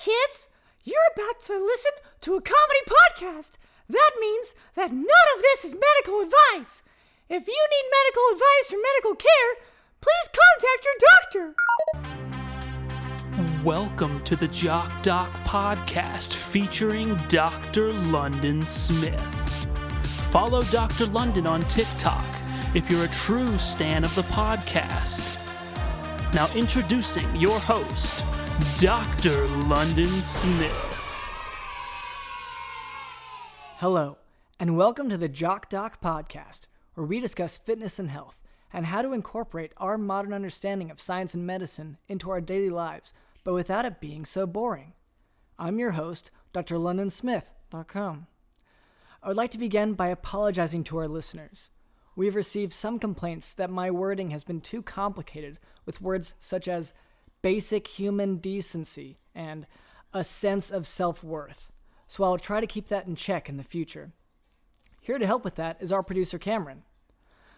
Kids, you're about to listen to a comedy podcast. That means that none of this is medical advice. If you need medical advice or medical care, please contact your doctor. Welcome to the Jock Doc podcast featuring Dr. London Smith. Follow Dr. London on TikTok if you're a true stan of the podcast. Now introducing your host, Dr. London Smith. Hello, and welcome to the Jock Doc podcast, where we discuss fitness and health, and how to incorporate our modern understanding of science and medicine into our daily lives, but without it being so boring. I'm your host, drlondonsmith.com. I would like to begin by apologizing to our listeners. We've received some complaints that my wording has been too complicated with words such as basic human decency and a sense of self-worth, so I'll try to keep that in check in the future. Here to help with that is our producer Cameron.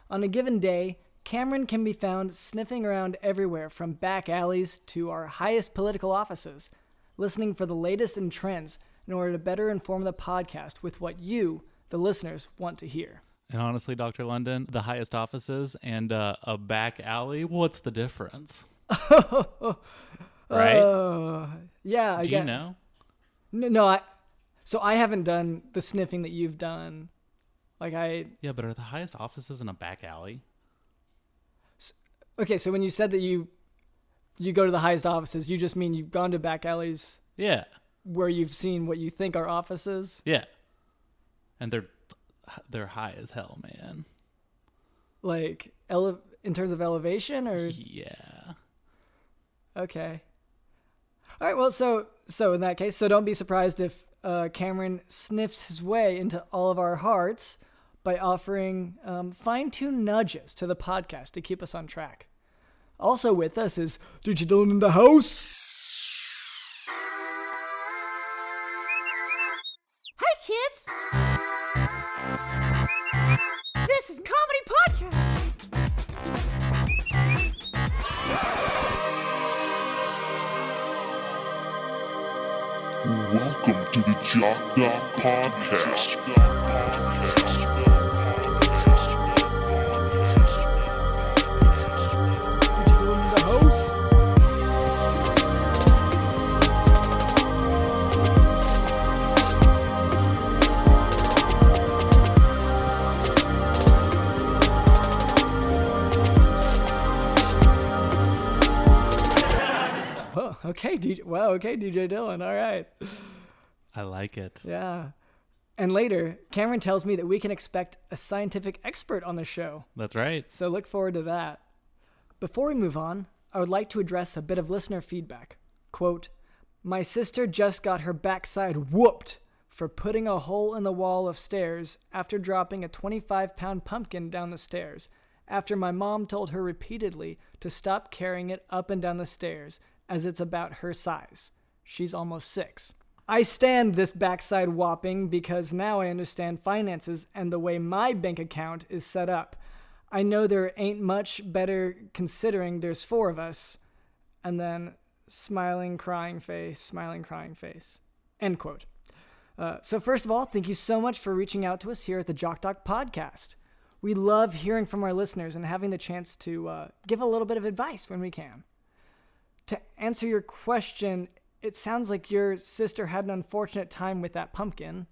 On a given day, Cameron can be found sniffing around everywhere from back alleys to our highest political offices, listening for the latest in trends in order to better inform the podcast with what you, the listeners, want to hear. And honestly, Dr. London, the highest offices and a back alley, what's the difference? Right? Yeah, I Do get. you know? No, so I haven't done the sniffing that you've done. Yeah, but are the highest offices in a back alley? Okay, so when you said that you go to the highest offices, you just mean you've gone to back alleys. Yeah. Where you've seen what you think are offices. Yeah. And they're high as hell, man. Like in terms of elevation, or yeah. Okay. All right. Well, so in that case, so don't be surprised if Cameron sniffs his way into all of our hearts by offering fine-tuned nudges to the podcast to keep us on track. Also with us is Digital in the house. Hi, kids. This is Comedy Podcast. Welcome to the Jock Doc Podcast. Digital in the house. Oh, okay, DJ. Wow, okay, DJ Dylan. All right. I like it. Yeah. And later, Cameron tells me that we can expect a scientific expert on the show. That's right. So look forward to that. Before we move on, I would like to address a bit of listener feedback. Quote, "My sister just got her backside whooped for putting a hole in the wall of stairs after dropping a 25-pound pumpkin down the stairs, after my mom told her repeatedly to stop carrying it up and down the stairs as it's about her size. She's almost 6. I stand this backside whopping because now I understand finances and the way my bank account is set up. I know there ain't much better considering there's 4 of us." And then smiling, crying face, end quote. So first of all, thank you so much for reaching out to us here at the Jock Doc podcast. We love hearing from our listeners and having the chance to give a little bit of advice when we can. To answer your question, it sounds like your sister had an unfortunate time with that pumpkin.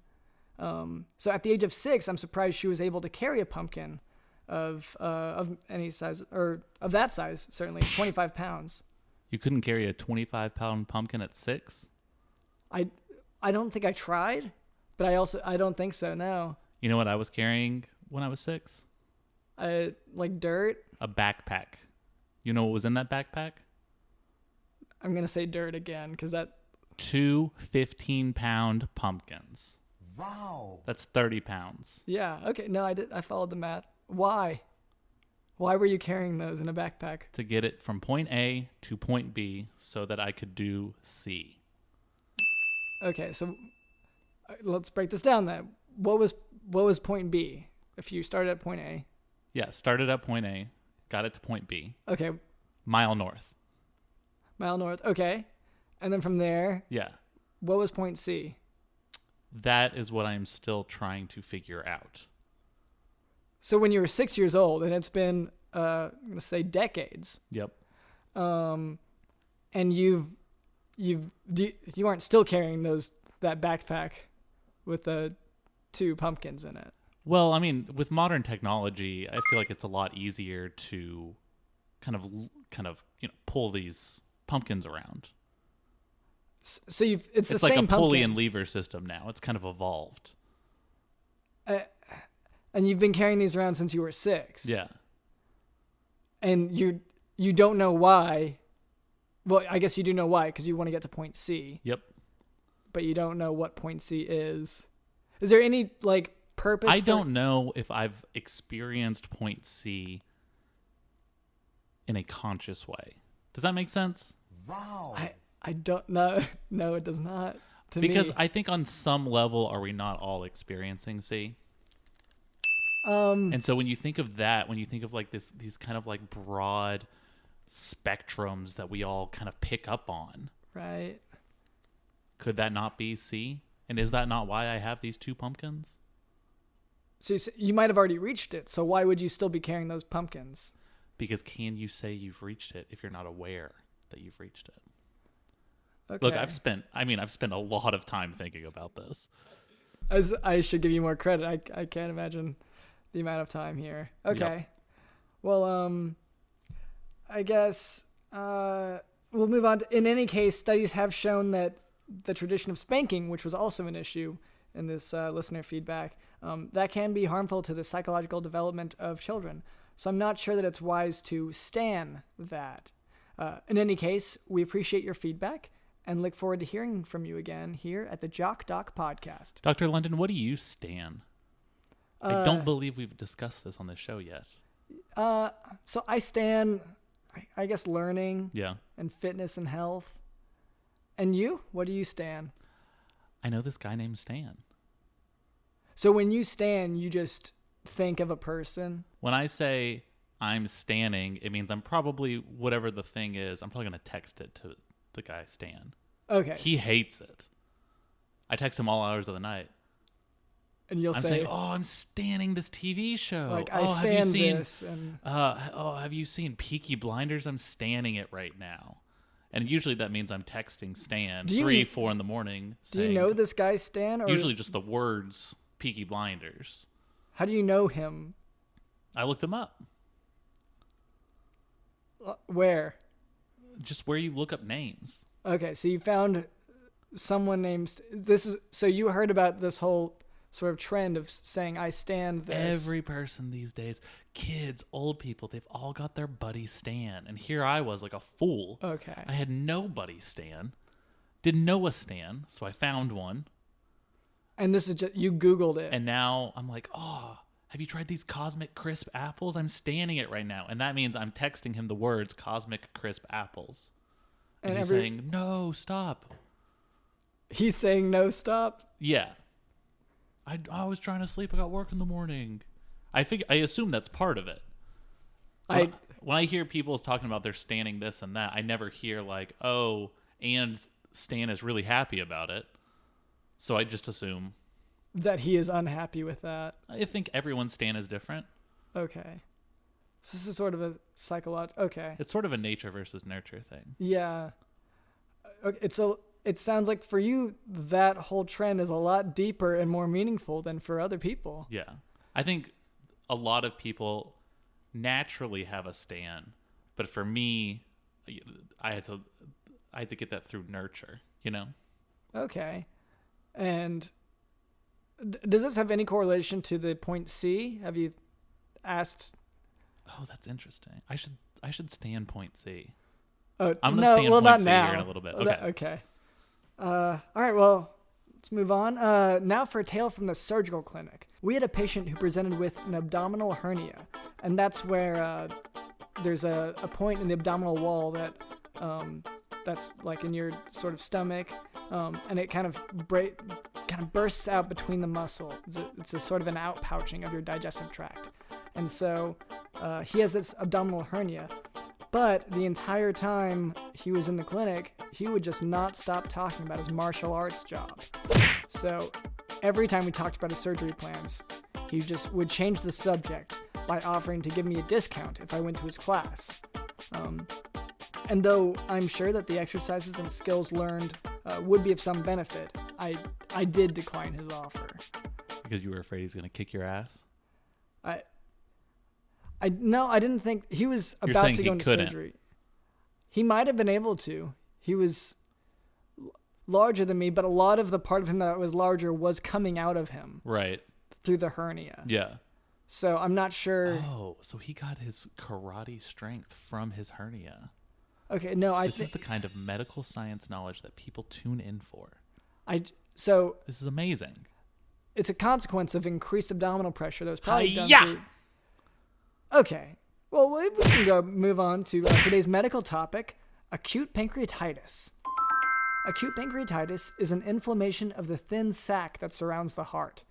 So at the age of 6, I'm surprised she was able to carry a pumpkin of any size, or of that size, certainly, 25 pounds. You couldn't carry a 25-pound pumpkin at 6? I don't think I tried, but I don't think so, no. You know what I was carrying when I was 6? Like dirt? A backpack. You know what was in that backpack? I'm going to say dirt again, because that... 2 15-pound pumpkins. Wow. That's 30 pounds. Yeah, okay, no, I followed the math. Why? Why were you carrying those in a backpack? To get it from point A to point B so that I could do C. Okay, so let's break this down then. What was point B if you started at point A? Yeah, started at point A, got it to point B. Okay. Mile north. Mile north. Okay. And then from there, Yeah. What was point C? That is what I'm still trying to figure out. So when you were 6 years old, and it's been, I'm going to say decades. Yep. And you aren't still carrying that backpack with the 2 pumpkins in it. Well, I mean, with modern technology, I feel like it's a lot easier to kind of pull these pumpkins around. So it's the like same a pulley and pumpkins. lever system now. It's kind of evolved. And you've been carrying these around since you were 6. Yeah. And you don't know why. Well, I guess you do know why, because you want to get to point C. Yep. But you don't know what point C is. Is there any purpose? I don't know if I've experienced point C in a conscious way. Does that make sense? Wow. I don't know. No, it does not. Because me. I think on some level, are we not all experiencing C? And so when you think of that, when you think of these kind of broad spectrums that we all kind of pick up on, right? Could that not be C? And is that not why I have these 2 pumpkins? So you might have already reached it. So why would you still be carrying those pumpkins? Because can you say you've reached it if you're not aware that you've reached it? Okay. Look, I've spent a lot of time thinking about this. As I should give you more credit. I can't imagine the amount of time here. Okay. Yep. Well, I guess we'll move on. In any case, studies have shown that the tradition of spanking, which was also an issue in this listener feedback, that can be harmful to the psychological development of children. So I'm not sure that it's wise to stan that. In any case, we appreciate your feedback and look forward to hearing from you again here at the Jock Doc podcast. Dr. London, what do you stan? I don't believe we've discussed this on this show yet. So I stan, I guess, learning Yeah. and fitness and health. And you? What do you stan? I know this guy named Stan. So when you stan, you just think of a person? When I say I'm standing, it means I'm probably, whatever the thing is, I'm probably going to text it to the guy Stan. Okay. He hates it. I text him all hours of the night. And you'll I'm say, saying, I'm standing this TV show. like, oh, I have you stan seen, this. And have you seen Peaky Blinders? I'm standing it right now. And usually that means I'm texting Stan 3, 4 in the morning. Do you know this guy Stan? Or Usually just the words Peaky Blinders. how do you know him? I looked him up. Where? Just where you look up names. Okay, so you found someone named so you heard about this whole sort of trend of saying I stand this. Every person these days, kids, old people, they've all got their buddy Stan. And here I was like a fool. Okay. I had no buddy Stan. Didn't know a Stan, so I found one. And this is just, you Googled it. And now I'm like, have you tried these Cosmic Crisp apples? I'm standing it right now. And that means I'm texting him the words Cosmic Crisp apples. And he's saying, no, stop. He's saying no, stop? Yeah. I was trying to sleep. I got work in the morning. I assume that's part of it. When I hear people talking about they're standing this and that, I never hear and Stan is really happy about it. So I just assume that he is unhappy with that. I think everyone's Stan is different. Okay. So this is sort of a psychological. Okay. It's sort of a nature versus nurture thing. Yeah. Okay, it sounds like for you, that whole trend is a lot deeper and more meaningful than for other people. Yeah. I think a lot of people naturally have a Stan, but for me, I had to get that through nurture, you know? Okay. And does this have any correlation to the point C? Have you asked? Oh, that's interesting. I should stand point C. Oh, I'm gonna stand point not C now. here in a little bit. Okay. Okay. All right. Well, let's move on. Now for a tale from the surgical clinic. We had a patient who presented with an abdominal hernia, and that's where there's a point in the abdominal wall that's like in your sort of stomach, and it kind of bursts out between the muscle. It's a sort of an outpouching of your digestive tract, and so he has this abdominal hernia. But the entire time he was in the clinic, he would just not stop talking about his martial arts job. So every time we talked about his surgery plans, he just would change the subject by offering to give me a discount if I went to his class. And though I'm sure that the exercises and skills learned would be of some benefit, I did decline his offer. Because you were afraid he's going to kick your ass? No, I didn't think he was about to go into surgery. He might have been able to. He was larger than me, but a lot of the part of him that was larger was coming out of him. Right. Through the hernia. Yeah. So I'm not sure. Oh, so he got his karate strength from his hernia. Okay, no, This is the kind of medical science knowledge that people tune in for. So this is amazing. It's a consequence of increased abdominal pressure that was probably done through. Okay. Well, we can move on to today's medical topic, acute pancreatitis. Acute pancreatitis is an inflammation of the thin sac that surrounds the heart.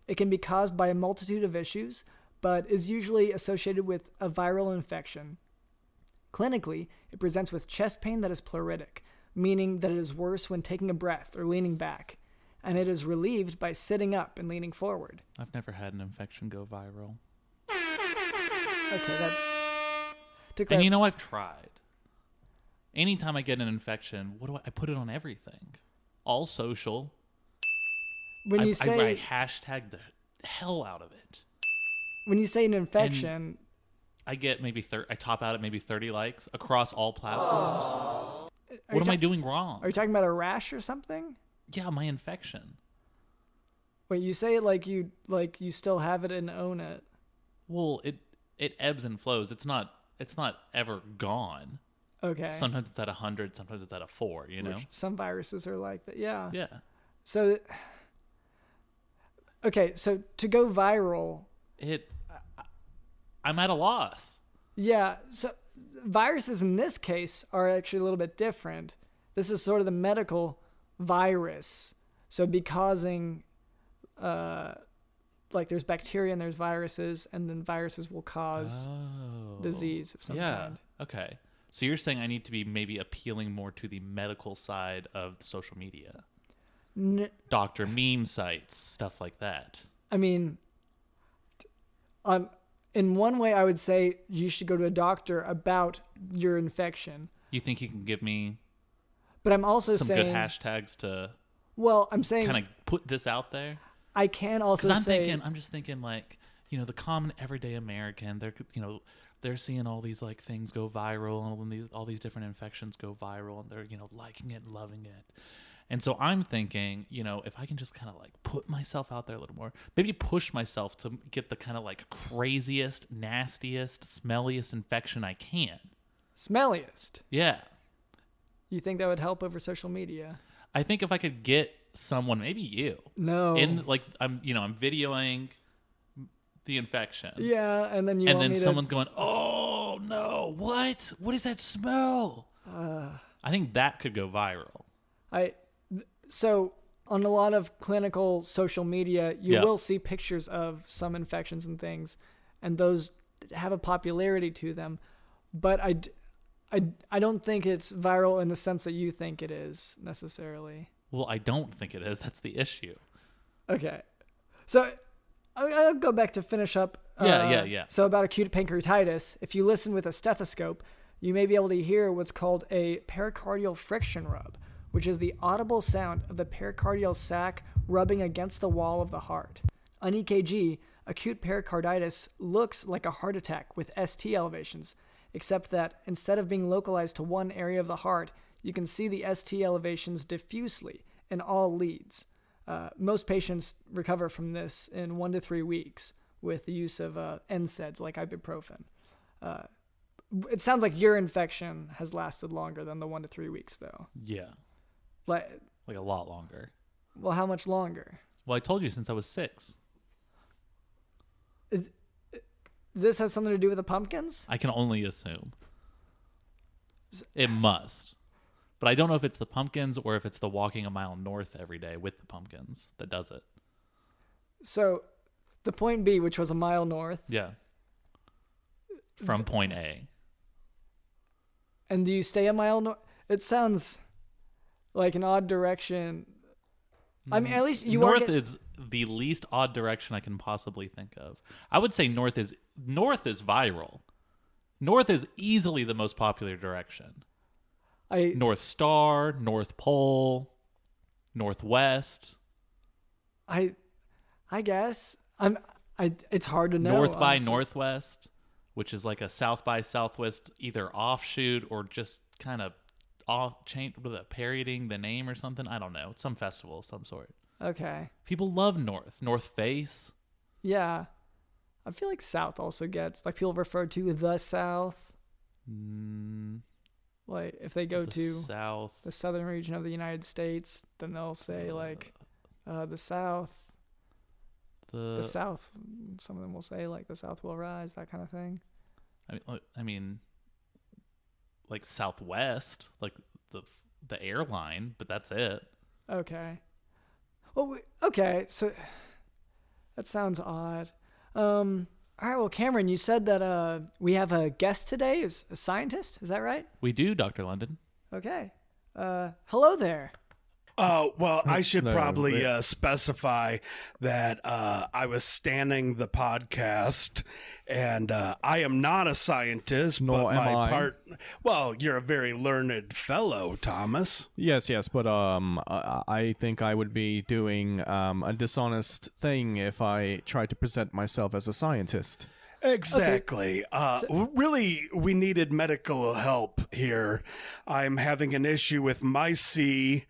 It can be caused by a multitude of issues, but is usually associated with a viral infection. Clinically, it presents with chest pain that is pleuritic, meaning that it is worse when taking a breath or leaning back, and it is relieved by sitting up and leaning forward. I've never had an infection go viral. Okay, that's... And you know, I've tried. Anytime I get an infection, I put it on everything. All social. When you say... I hashtag the hell out of it. When you say an infection... I get maybe I top out at maybe 30 likes across all platforms. What am I doing wrong? Are you talking about a rash or something? Yeah, my infection. Wait, you say it like you still have it and own it. Well, it ebbs and flows. It's not ever gone. Okay. Sometimes it's at 100, sometimes it's at a 4, you know? Some viruses are like that. Yeah. Yeah. So okay, so to go viral, I'm at a loss. Yeah, so viruses in this case are actually a little bit different. This is sort of the medical virus. So it'd be causing, there's bacteria and there's viruses, and then viruses will cause disease of some kind. Okay. So you're saying I need to be maybe appealing more to the medical side of the social media. Doctor meme sites, stuff like that. I mean, in one way, I would say you should go to a doctor about your infection. You think you can give me but I'm also some saying, good hashtags to I'm saying kind of put this out there? I can also say... I'm just thinking like, you know, the common everyday American, they're seeing all these like things go viral and all these different infections go viral and they're, you know, liking it and loving it. And so I'm thinking, you know, if I can just kind of like put myself out there a little more, maybe push myself to get the kind of like craziest, nastiest, smelliest infection I can. Smelliest? Yeah. You think that would help over social media? I think if I could get someone, maybe you. No. I'm videoing the infection. Yeah, and then someone's going, "Oh no, what? What is that smell?" I think that could go viral. So on a lot of clinical social media, you will see pictures of some infections and things, and those have a popularity to them. But I don't think it's viral in the sense that you think it is necessarily. Well, I don't think it is. That's the issue. Okay. So I'll go back to finish up. Yeah. So about acute pancreatitis, if you listen with a stethoscope, you may be able to hear what's called a pericardial friction rub, which is the audible sound of the pericardial sac rubbing against the wall of the heart. On EKG, acute pericarditis looks like a heart attack with ST elevations, except that instead of being localized to one area of the heart, you can see the ST elevations diffusely in all leads. Most patients recover from this in 1 to 3 weeks with the use of NSAIDs like ibuprofen. It sounds like your infection has lasted longer than the 1 to 3 weeks, though. Yeah. Like a lot longer. Well, how much longer? Well, I told you since I was 6. Does this have something to do with the pumpkins? I can only assume. It must. But I don't know if it's the pumpkins or if it's the walking a mile north every day with the pumpkins that does it. So the point B, which was a mile north. Yeah. From point A. And do you stay a mile north? It sounds like an odd direction. I mean, at least you north is the least odd direction I can possibly think of. I would say north is viral. North is easily the most popular direction. North Star, North Pole, Northwest. I guess it's hard to know. North by honestly. Northwest, which is like a South by Southwest, either offshoot or just kind of parodying the name or something. I don't know. It's some festival of some sort. Okay. People love North Face. Yeah. I feel like South also gets, like, people refer to the South. Like, if they go to South, the southern region of the United States, then they'll say, like, the South. The South. Some of them will say, like, the South will rise, that kind of thing. I mean, like Southwest, like the airline, but that's it. Okay. Well, okay, so that sounds odd. All right, well, Cameron, you said that we have a guest today, is a scientist, is that right? We do, Dr. London. Okay. Hello there. Well, I should probably specify that I was standing the podcast, and I am not a scientist, Nor but am my I. part. Well, you're a very learned fellow, Thomas. Yes, but I think I would be doing a dishonest thing if I tried to present myself as a scientist. Exactly. Really, we needed medical help here. I'm having an issue with my C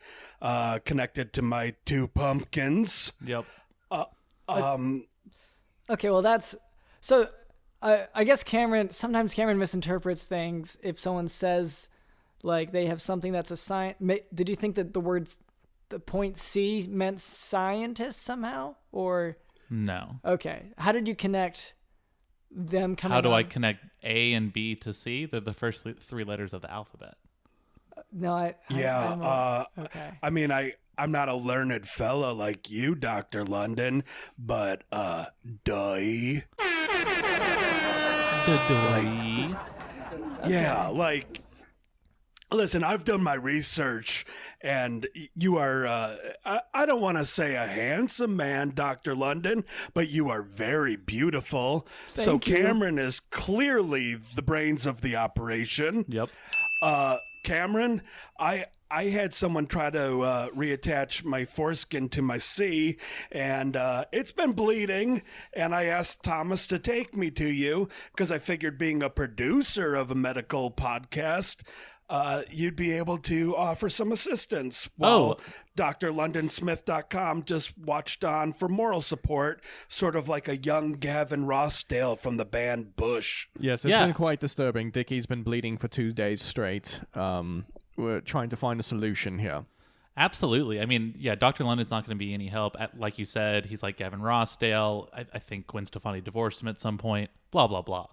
connected to my two pumpkins. Yep. Okay, well, that's... So, I guess sometimes Cameron misinterprets things if someone says, like, they have something that's a science... Did you think that the point C meant scientist somehow? Or... No. Okay. How did you connect them coming How do I on? connect A and B to C? They're the first three letters of the alphabet. No, okay. I mean, I'm not a learned fellow like you, Dr. London, but yeah, like, listen, I've done my research, and you are, I don't want to say a handsome man, Dr. London, but you are very beautiful. Thank you. Cameron is clearly the brains of the operation. Yep. Cameron, I had someone try to reattach my foreskin to my C, and it's been bleeding, and I asked Thomas to take me to you because I figured being a producer of a medical podcast, you'd be able to offer some assistance while drlondonsmith.com just watched on for moral support, sort of like a young Gavin Rossdale from the band Bush. Yes, it's been quite disturbing. Dickey's been bleeding for 2 days straight. We're trying to find a solution here. Absolutely. I mean, yeah, Dr. London's not going to be any help. Like you said, he's like Gavin Rossdale. I think Gwen Stefani divorced him at some point. Blah, blah, blah.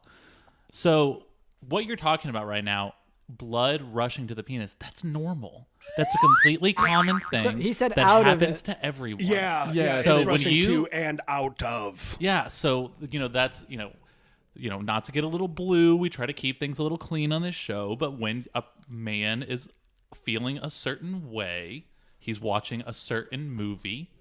So what you're talking about right now, blood rushing to the penis, that's normal. That's a completely common thing. So he said that out of happens it. to everyone. Yeah. So it's when rushing to and out of. Yeah, so that's not to get a little blue. We try to keep things a little clean on this show, but when a man is feeling a certain way, he's watching a certain movie.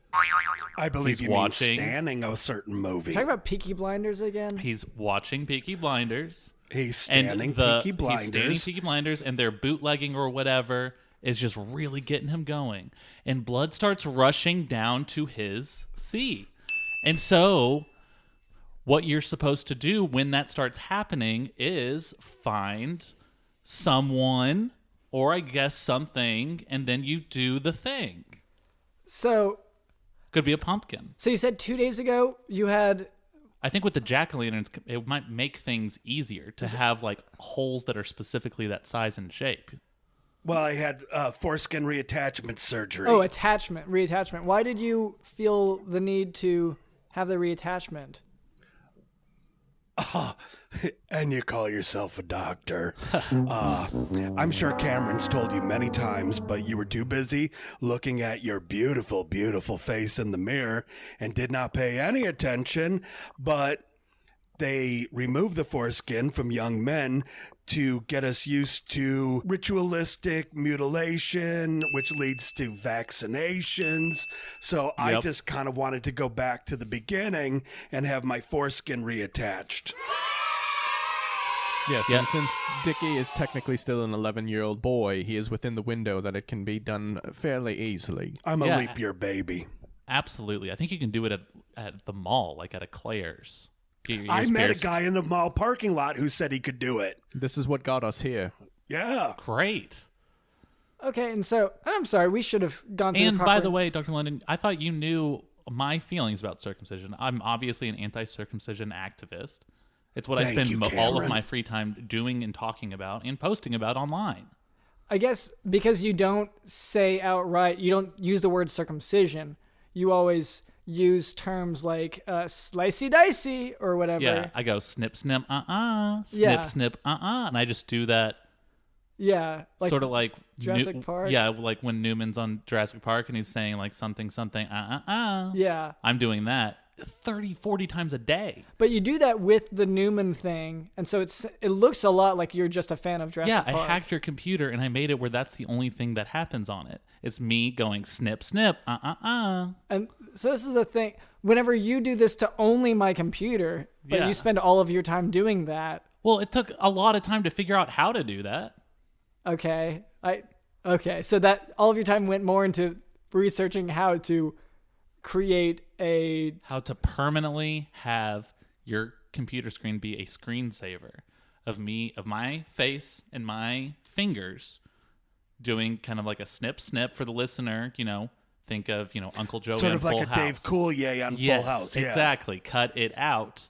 I believe He's you watching- mean standing a certain movie. Talk about Peaky Blinders again. He's watching Peaky Blinders. He's standing Peaky Blinders. He's standing Peaky Blinders, and their bootlegging or whatever is just really getting him going. And blood starts rushing down to his C. And so what you're supposed to do when that starts happening is find someone or I guess something, and then you do the thing. So Could be a pumpkin. you said 2 days ago you had... I think with the jack-o'-lanterns, it might make things easier to have like holes that are specifically that size and shape. Well, I had foreskin reattachment surgery. Oh, reattachment. Why did you feel the need to have the reattachment? And you call yourself a doctor. I'm sure Cameron's told you many times, but you were too busy looking at your beautiful, beautiful face in the mirror and did not pay any attention. But they remove the foreskin from young men to get us used to ritualistic mutilation, which leads to vaccinations. So I Yep. just kind of wanted to go back to the beginning and have my foreskin reattached. Yes, Yeah. and since Dickey is technically still an 11-year-old boy, he is within the window that it can be done fairly easily. I'm a Yeah. leap year baby. Absolutely. I think you can do it at the mall, like at a Claire's. Get your I ears met a pierced. guy in the mall parking lot who said he could do it. This is what got us here. Yeah. Great. Okay, and so I'm sorry, we should have gone through And the by proper... the way, Dr. London, I thought you knew my feelings about circumcision. I'm obviously an anti-circumcision activist. It's what I Thank spend you, all of Cameron. my free time doing and talking about and posting about online. I guess because you don't say outright, you don't use the word circumcision, you always use terms like slicey dicey or whatever. Yeah, I go snip, snip, snip, Yeah. snip, and I just do that Yeah, like sort of like Jurassic Park? Yeah, like when Newman's on Jurassic Park and he's saying like something, yeah. I'm doing that 30, 40 times a day. But you do that with the Newman thing, and so it looks a lot like you're just a fan of Jurassic Yeah, Park. I hacked your computer and I made it where that's the only thing that happens on it. It's me going snip, snip, And so this is the thing. Whenever you do this to only my computer, but Yeah. you spend all of your time doing that, Well, it took a lot of time to figure out how to do that. okay, so that all of your time went more into researching how to create a How to permanently have your computer screen be a screensaver of my face and my fingers doing kind of like a snip snip for the listener, think of, Uncle Joey Sort on of like Full a House. Dave Coulier on Yes, Full House. Yeah. exactly. Cut it out.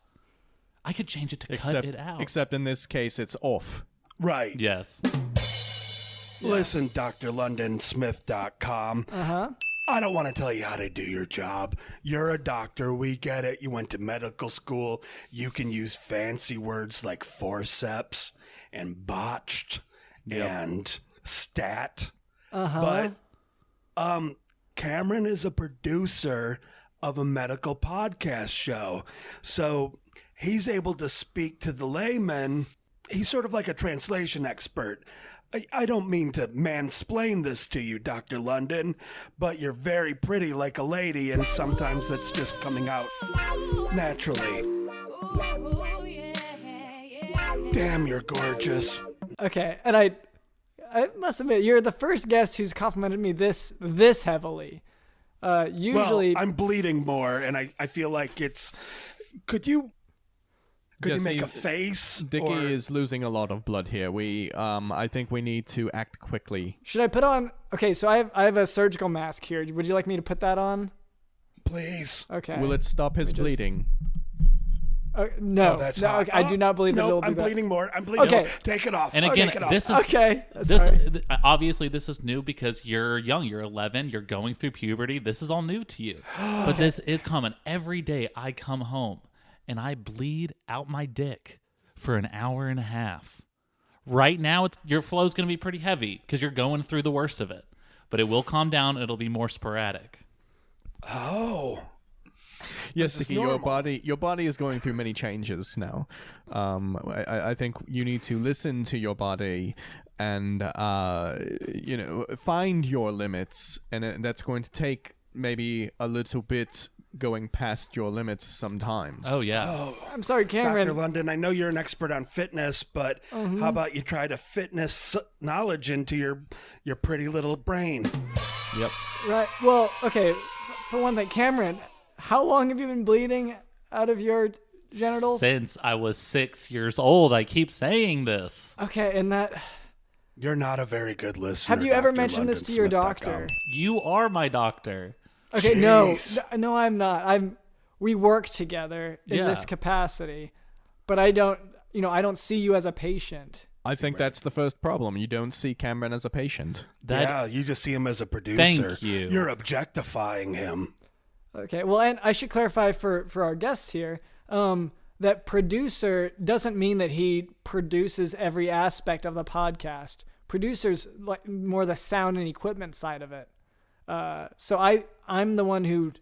I could change it to cut it out. Except in this case, it's off. Right. Yes. Listen, drlondonsmith.com. I don't want to tell you how to do your job. You're a doctor. We get it. You went to medical school. You can use fancy words like forceps and botched and stat. But Cameron is a producer of a medical podcast show. So he's able to speak to the layman. He's sort of like a translation expert. I don't mean to mansplain this to you, Dr. London, but you're very pretty like a lady, and sometimes that's just coming out naturally. Damn, you're gorgeous. okay, and I must admit you're the first guest who's complimented me this heavily. Usually, Well, I'm bleeding more, and I feel like it's... Could you Yes, make a he's- face? Dickey or- is losing a lot of blood here. I think we need to act quickly. should I put on? Okay, so I have a surgical mask here. Would you like me to put that on? Please. Okay. Will it stop his just- bleeding? No, Oh, that's no, hot. okay, I do not believe that no, it'll do I'm that. bleeding more. I'm bleeding Okay. more. Take it off. And again, Take it off. this is Okay, this sorry. obviously this is new because you're young, you're 11, you're going through puberty. This is all new to you. But this is common. Every day I come home and I bleed out my dick for an hour and a half. Right now your flow's going to be pretty heavy because you're going through the worst of it. But it will calm down, it'll be more sporadic. Oh. Yes, This is Dickey, your normal. body is going through many changes now. I think you need to listen to your body and find your limits, and that's going to take maybe a little bit going past your limits sometimes. Oh yeah. I'm sorry, Cameron. Dr. London, I know you're an expert on fitness, but how about you try to fitness knowledge into your pretty little brain? Yep. Right. Well, okay. For one thing, Cameron, how long have you been bleeding out of your genitals? Since I was 6 years old, I keep saying this. Okay, and that. You're not a very good listener. Have you ever Dr. mentioned this to your Londonsmith.com. doctor? You are my doctor. Okay, Jeez. no, I'm not. We work together in Yeah. this capacity, but I don't see you as a patient. I think that's the first problem. You don't see Cameron as a patient. Yeah, you just see him as a producer. Thank you. You're objectifying him. Okay, well, and I should clarify for our guests here, that producer doesn't mean that he produces every aspect of the podcast. Producers like more the sound and equipment side of it. So I'm the one who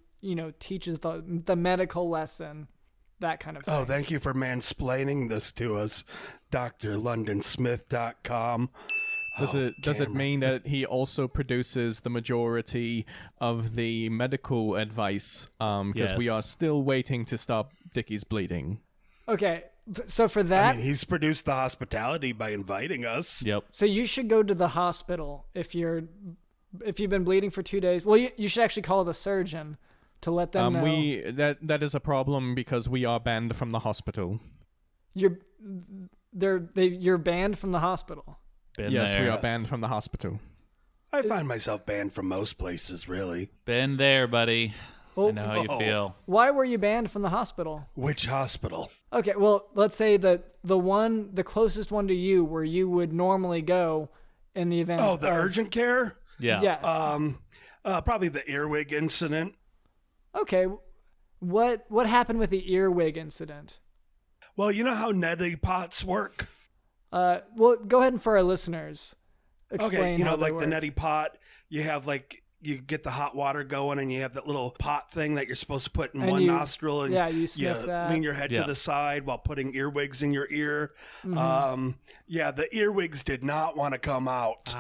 teaches the medical lesson, that kind of thing. Oh, thank you for mansplaining this to us, drlondonsmith.com. Does it mean that he also produces the majority of the medical advice? Because we are still waiting to stop Dickey's bleeding. Okay, so for that... I mean, he's produced the hospitality by inviting us. Yep. So you should go to the hospital if you've been bleeding for 2 days. Well, you should actually call the surgeon to let them know. That is a problem because we are banned from the hospital. You're banned from the hospital. Yes, we are banned from the hospital. I find myself banned from most places, really. Been there, buddy. Well, I know how you feel. Why were you banned from the hospital? Which hospital? Okay, well, let's say the closest one to you where you would normally go in the event. Oh, the urgent care? Yeah. Yeah. Probably the earwig incident. Okay, what happened with the earwig incident? Well, you know how neti pots work? Well, go ahead and for our listeners, explain how they like work. the neti pot, you have you get the hot water going and you have that little pot thing that you're supposed to put in one nostril and you sniff that. lean your head to the side while putting earwigs in your ear. Mm-hmm. The earwigs did not want to come out.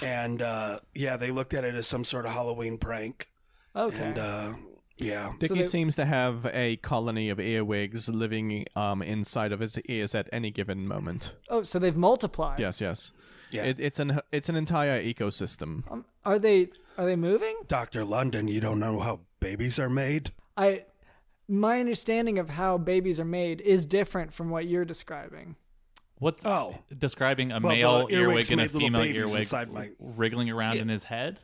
And they looked at it as some sort of Halloween prank. Okay. And Dickey seems to have a colony of earwigs living inside of his ears at any given moment. Oh, so they've multiplied. Yes. Yeah. It's an entire ecosystem. Are they moving? Dr. London, you don't know how babies are made? My understanding of how babies are made is different from what you're describing. What's describing a male earwig and a female earwig wriggling around in his head?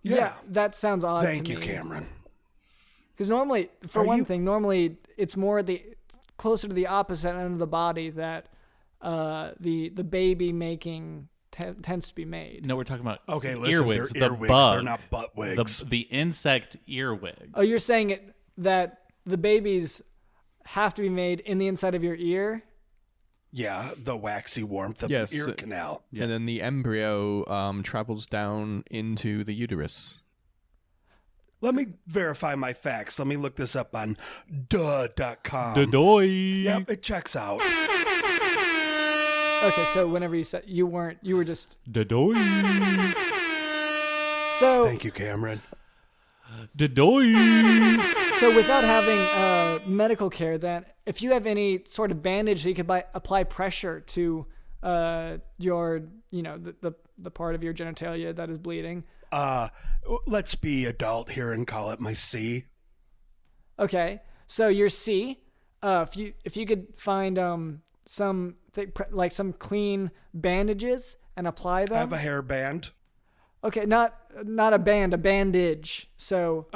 Yeah, that sounds odd to me. Thank you, Cameron. Because normally, normally it's more closer to the opposite end of the body that the baby making tends to be made. No, we're talking about earwigs. They're earwigs. Bug, they're not butt wigs. The insect earwigs. Oh, you're saying that the babies have to be made in the inside of your ear? Yeah, the waxy warmth of the ear canal. Yeah. And then the embryo travels down into the uterus. Let me verify my facts. Let me look this up on duh.com. Dadoy. Yep, it checks out. Okay, so whenever you said you were just Dadoy. So thank you, Cameron. Dadoy. So without having medical care, then if you have any sort of bandage that you could apply pressure to your, the part of your genitalia that is bleeding. Let's be adult here and call it my C. Okay, so your C. If you could find some clean bandages and apply them. I have a hairband. Okay, not a band, a bandage. So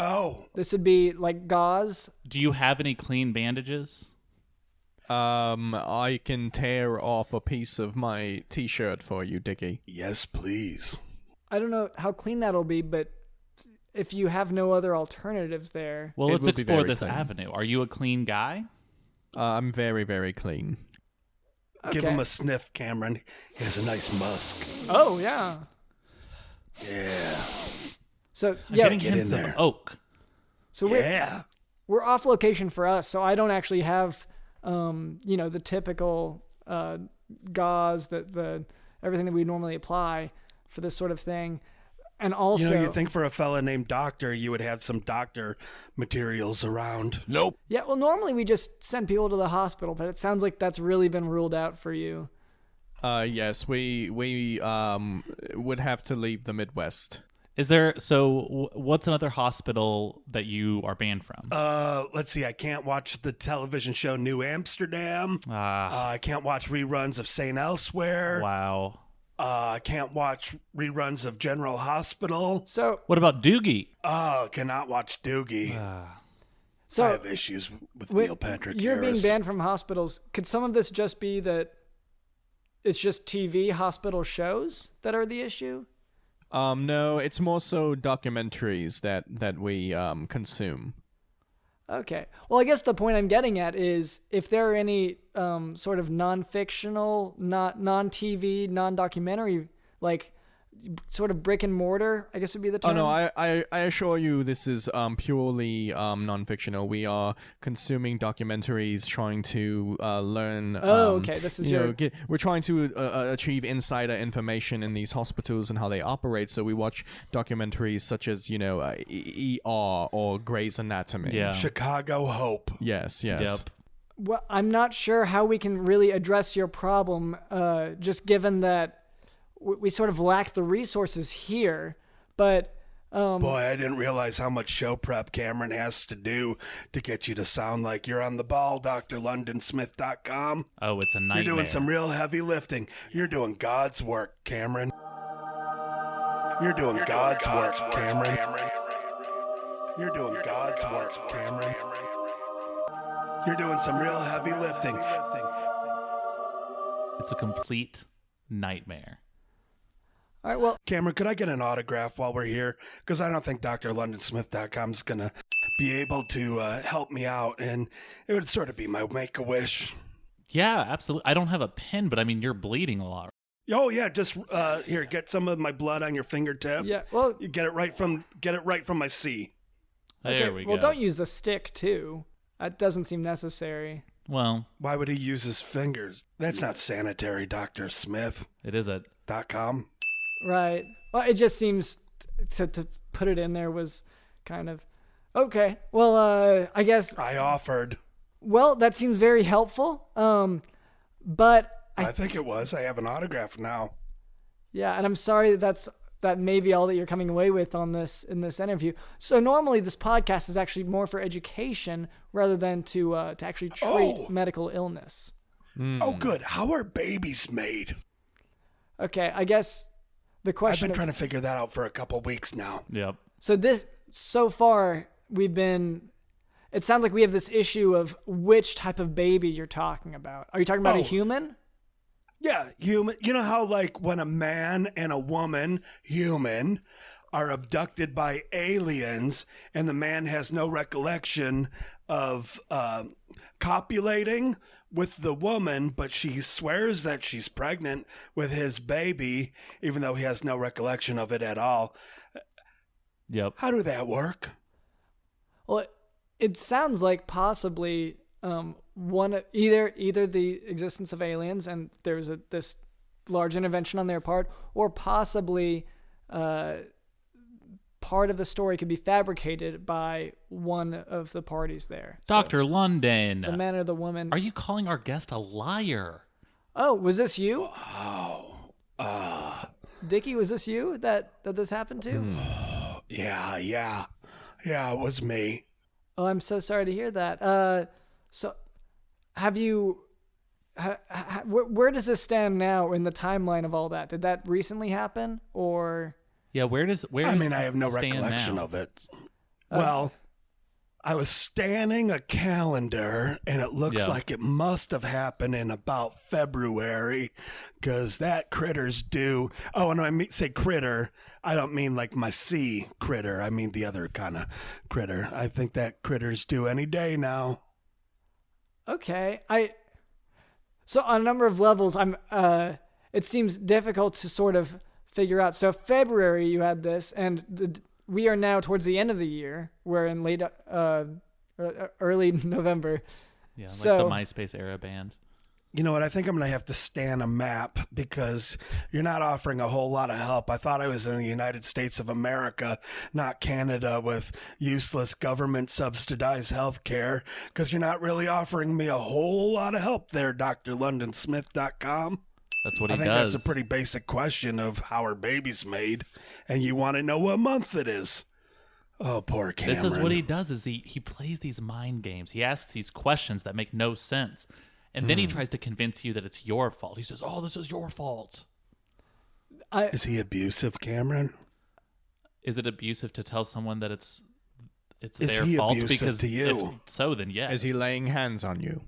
this would be like gauze. Do you have any clean bandages? I can tear off a piece of my t-shirt for you, Dickey. Yes, please. I don't know how clean that'll be, but if you have no other alternatives there. Well, let's explore this avenue. Are you a clean guy? I'm very, very clean. Okay. Give him a sniff, Cameron. He has a nice musk. Oh, yeah. Yeah. So, getting hints of oak. So we're off location for us, so I don't actually have, the typical gauze, the everything that we normally apply for this sort of thing. And also, you'd think for a fella named Doctor, you would have some doctor materials around. Nope. Yeah, well, normally we just send people to the hospital, but it sounds like that's really been ruled out for you. Yes, we would have to leave the Midwest. Is there, what's another hospital that you are banned from? Let's see. I can't watch the television show New Amsterdam. I can't watch reruns of St. Elsewhere. Wow. I can't watch reruns of General Hospital. So what about Doogie? Cannot watch Doogie. So I have issues with Neil Patrick You're Harris. being banned from hospitals. Could some of this just be that it's just TV hospital shows that are the issue? No, it's more so documentaries that we consume. Okay. Well, I guess the point I'm getting at is if there are any sort of non-fictional, non-TV, non-documentary, like sort of brick and mortar, I guess would be the term. Oh no, I assure you, this is purely non-fictional. We are consuming documentaries, trying to learn. Okay, this is we're trying to achieve insider information in these hospitals and how they operate. So we watch documentaries such as ER or Grey's Anatomy. Yeah. Chicago Hope. Yes. Yep. Well, I'm not sure how we can really address your problem, just given that we sort of lack the resources here. But boy, I didn't realize how much show prep Cameron has to do to get you to sound like you're on the ball, drlondonsmith.com. Oh, it's a nightmare. You're doing some real heavy lifting. You're doing God's work, Cameron. You're doing God's work, Cameron. You're doing God's work, Cameron. You're doing some real heavy lifting. It's a complete nightmare. all right, well, Cameron, could I get an autograph while we're here? Because I don't think drlondonsmith.com is going to be able to help me out, and it would sort of be my make-a-wish. Yeah, absolutely. I don't have a pen, but I mean, you're bleeding a lot. Oh yeah, just here, get some of my blood on your fingertip. yeah, well, You get it right from my C. There okay, we well, go. don't use the stick too. That doesn't seem necessary. Well, Why would he use his fingers? That's not sanitary, Smith.com. it is a... Right. Well, it just seems to put it in there was kind of okay. Well, I guess. I offered. Well, that seems very helpful. But I think it was. I have an autograph now. yeah, and I'm sorry that may be all that you're coming away with in this interview. So normally this podcast is actually more for education rather than to actually treat medical illness. Oh, good. How are babies made? Okay, I guess the I've question. been trying to figure that out for a couple weeks now. Yep. So far we've been. It sounds like we have this issue of which type of baby you're talking about. Are you talking about a human? Yeah, human. You know how like when a man and a woman, human, are abducted by aliens and the man has no recollection of copulating with the woman, but she swears that she's pregnant with his baby, even though he has no recollection of it at all. Yep. How did that work? Well, it sounds like possibly either the existence of aliens and there was this large intervention on their part, or possibly part of the story could be fabricated by one of the parties there. Dr. London. The man or the woman. Are you calling our guest a liar? Oh, was this you? Oh, Dickey, was this you that this happened to? yeah, it was me. Oh, I'm so sorry to hear that. So have you... where does this stand now in the timeline of all that? Did that recently happen, or... Yeah, where does I have no stand recollection now? of it. Well, I was scanning a calendar, and it looks like it must have happened in about February, because that critter's due. Oh, and I say critter. I don't mean like my sea critter. I mean the other kind of critter. I think that critter's due any day now. Okay, so on a number of levels, it seems difficult to sort of figure out. So February you had this, and we are now towards the end of the year. We're in late, early November. Yeah, like so, the MySpace era band. You know what? I think I'm going to have to scan a map because you're not offering a whole lot of help. I thought I was in the United States of America, not Canada, with useless government subsidized health care, because you're not really offering me a whole lot of help there, drlondonsmith.com. That's what he I think does. that's a pretty basic question of how are babies made, and you want to know what month it is. Oh, poor Cameron. This is what he does, is he plays these mind games. He asks these questions that make no sense. And then he tries to convince you that it's your fault. He says, "Oh, this is your fault." Is he abusive, Cameron? Is it abusive to tell someone that it's Is their he fault? abusive Because to you? if so, then yes. Is he laying hands on you?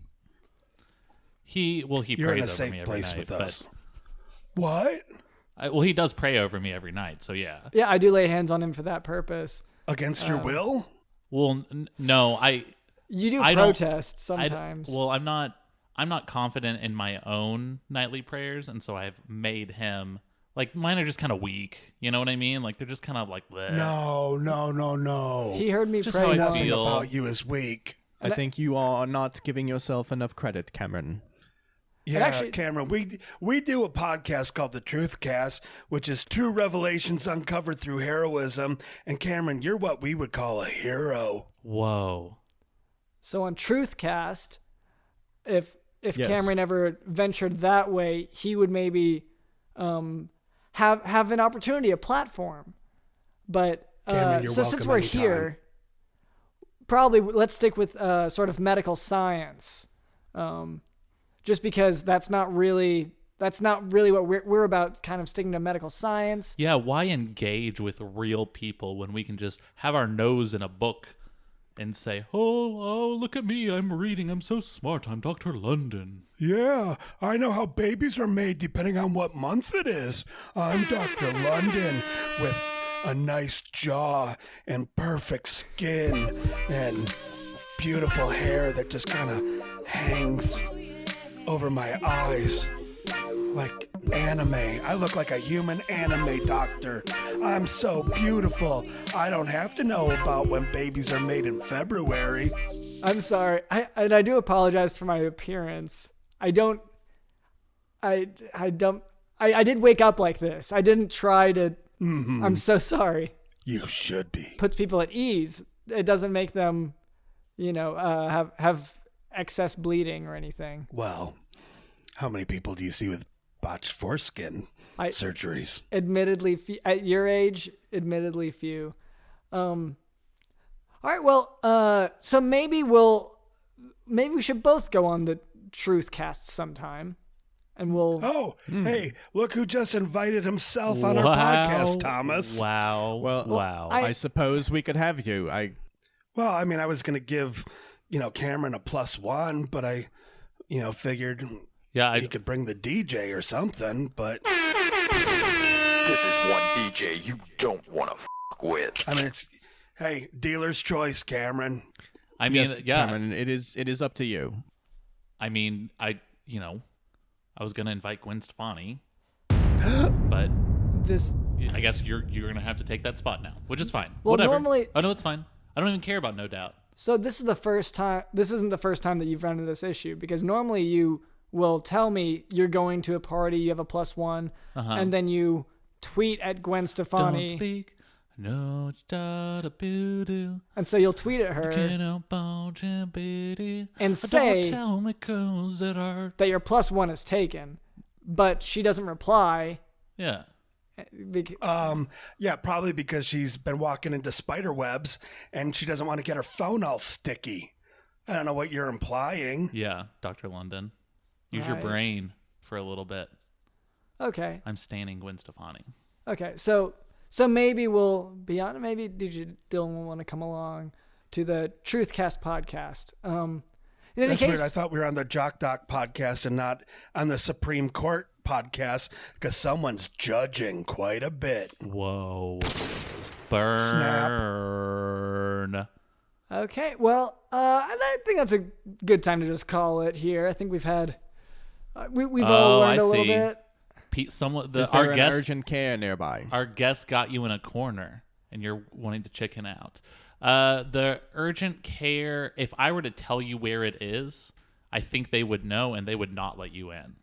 He You're in a prays over safe me every place night. with but us. What? He does pray over me every night. So yeah. Yeah, I do lay hands on him for that purpose. Against your will? Well, no, You do I don't- protest sometimes. I'm not confident in my own nightly prayers, and so I've made him Like, mine are just kind of weak. You know what I mean? Like, they're just kind of like, bleh. No. He heard me Just pray how I once. Nothing feel. about you is weak. I think you are not giving yourself enough credit, Cameron. Yeah, actually- Cameron, we do a podcast called the TRUTHcast, which is true revelations uncovered through heroism. And Cameron, you're what we would call a hero. Whoa. So on TRUTHcast, if Yes. Cameron ever ventured that way, he would maybe have an opportunity, a platform. But Cameron, you're so since welcome we're anytime. here, probably let's stick with sort of medical science, just because that's not really what we're about. Kind of sticking to medical science. Yeah, why engage with real people when we can just have our nose in a book and say, oh, look at me, I'm reading, I'm so smart, I'm Dr. London. Yeah, I know how babies are made depending on what month it is. I'm Dr. London with a nice jaw and perfect skin and beautiful hair that just kind of hangs over my eyes like anime. I look like a human anime doctor. I'm so beautiful. I don't have to know about when babies are made in February. I'm sorry, I do apologize for my appearance. I did wake up like this. I didn't try to. I'm so sorry. You should be. Puts people at ease. It doesn't make them, have excess bleeding or anything. Well, how many people do you see with botched foreskin surgeries? Admittedly, at your age, admittedly few. All right, well, so maybe we should both go on the TRUTHcast sometime, and we'll. Oh, hey, look who just invited himself on our podcast, Thomas. Wow. Wow. I suppose we could have you. Well, I mean, I was going to give, Cameron a +1, but I, figured he could bring the DJ or something, but. This is one DJ you don't want to fuck with. I mean, hey, dealer's choice, Cameron. I mean, Yes, yeah. Cameron, it is up to you. I mean, I was gonna invite Gwen Stefani, but I guess you're gonna have to take that spot now, which is fine. Well, Whatever. normally- Oh no, it's fine. I don't even care about No Doubt. So this is the first time. This isn't the first time that you've run into this issue, because normally you will tell me you're going to a party, you have a +1, and then you tweet at Gwen Stefani. Don't speak. No, da-da-boo-doo. And so you'll tweet at her and say Don't tell me 'cause it hurts. that your +1 is taken, but she doesn't reply. Yeah. Yeah, probably because she's been walking into spider webs and she doesn't want to get her phone all sticky. I don't know what you're implying. Yeah, Dr. London. Use your Right. brain for a little bit. Okay. I'm standing Gwen Stefani. Okay. So maybe we'll be on. Maybe DJ Dylan will want to come along to the TRUTHcast podcast. In any That's case, weird. I thought we were on the Jock podcast and not on the Supreme Court podcast because someone's judging quite a bit. Whoa. Burn. okay. Well, I think that's a good time to just call it here. I think we've had we've all learned a little bit. Is there an urgent care nearby? Our guest got you in a corner, and you're wanting to chicken out. The urgent care, if I were to tell you where it is, I think they would know, and they would not let you in.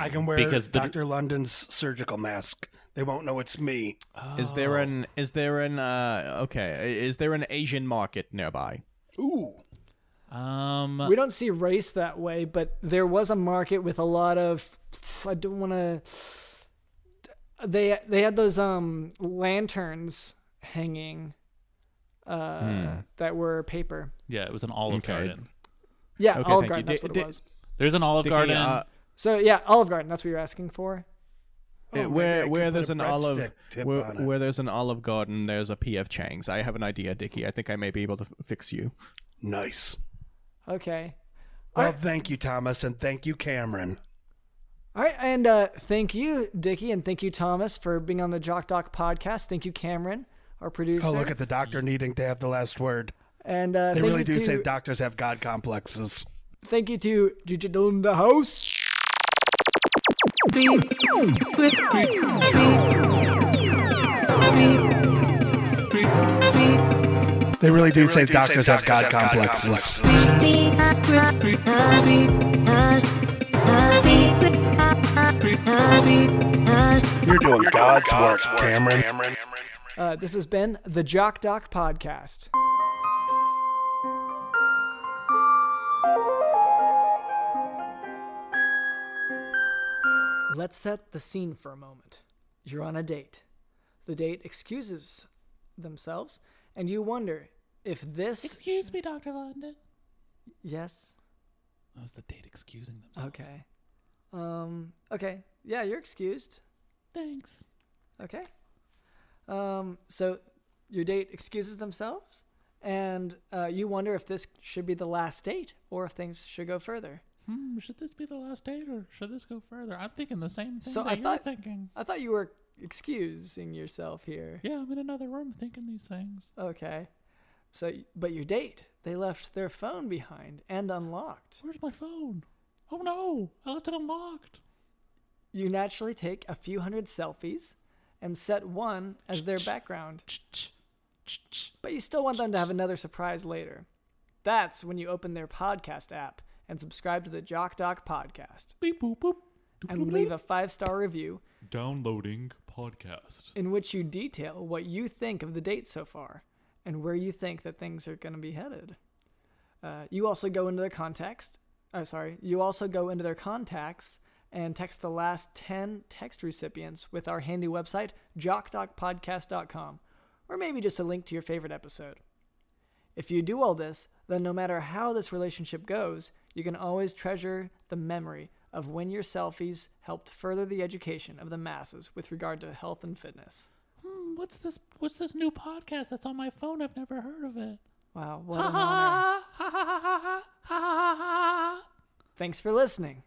I can wear Because Dr. London's surgical mask. They won't know it's me. Is there an Asian market nearby? Ooh. We don't see race that way, but there was a market with a lot of. I don't want to. They had those lanterns hanging, that were paper. Yeah, it was an Olive Okay. Garden. Yeah, Okay, Olive thank you. Garden. That's what it was. There's an Olive Dickey, Garden. So yeah, Olive Garden. That's what you're asking for. Oh, where maybe I could there's put an a olive breadstick tip on it. where there's an Olive Garden, there's a PF Chang's. I have an idea, Dickey. I think I may be able to fix you. Nice. Okay. Well, thank you, Thomas, and thank you, Cameron. All right, and thank you, Dickey, and thank you, Thomas, for being on the Jock Doc podcast. Thank you, Cameron, our producer. Oh, look at the doctor needing to have the last word. And They thank really you do to, say doctors have God complexes. Thank you to DJ Dylan the host. They really do say doctors have God complexes. You're doing God's work, Cameron. This has been the Jock Doc Podcast. Let's set the scene for a moment. You're on a date. The date excuses themselves, and you wonder if this... Excuse me, Dr. London. Yes? That was the date excusing themselves. Okay. Okay. Yeah, you're excused. Thanks. Okay. So your date excuses themselves, and you wonder if this should be the last date or if things should go further. Should this be the last date or should this go further? I'm thinking the same thing So that you're thinking. I thought you were excusing yourself here. Yeah, I'm in another room thinking these things. Okay. So, but your date, they left their phone behind and unlocked. Where's my phone? Oh no, I left it unlocked. You naturally take a few hundred selfies and set one as their background. But you still want them to have another surprise later. That's when you open their podcast app and subscribe to the Jock Doc Podcast. Beep boop boop. And leave a 5-star review. Downloading podcast. In which you detail what you think of the date so far and where you think that things are going to be headed. You also go into their contacts and text the last 10 text recipients with our handy website, jockdocpodcast.com, or maybe just a link to your favorite episode. If you do all this, then no matter how this relationship goes, you can always treasure the memory of when your selfies helped further the education of the masses with regard to health and fitness. What's this new podcast that's on my phone? I've never heard of it. Wow, what an honor. Thanks for listening.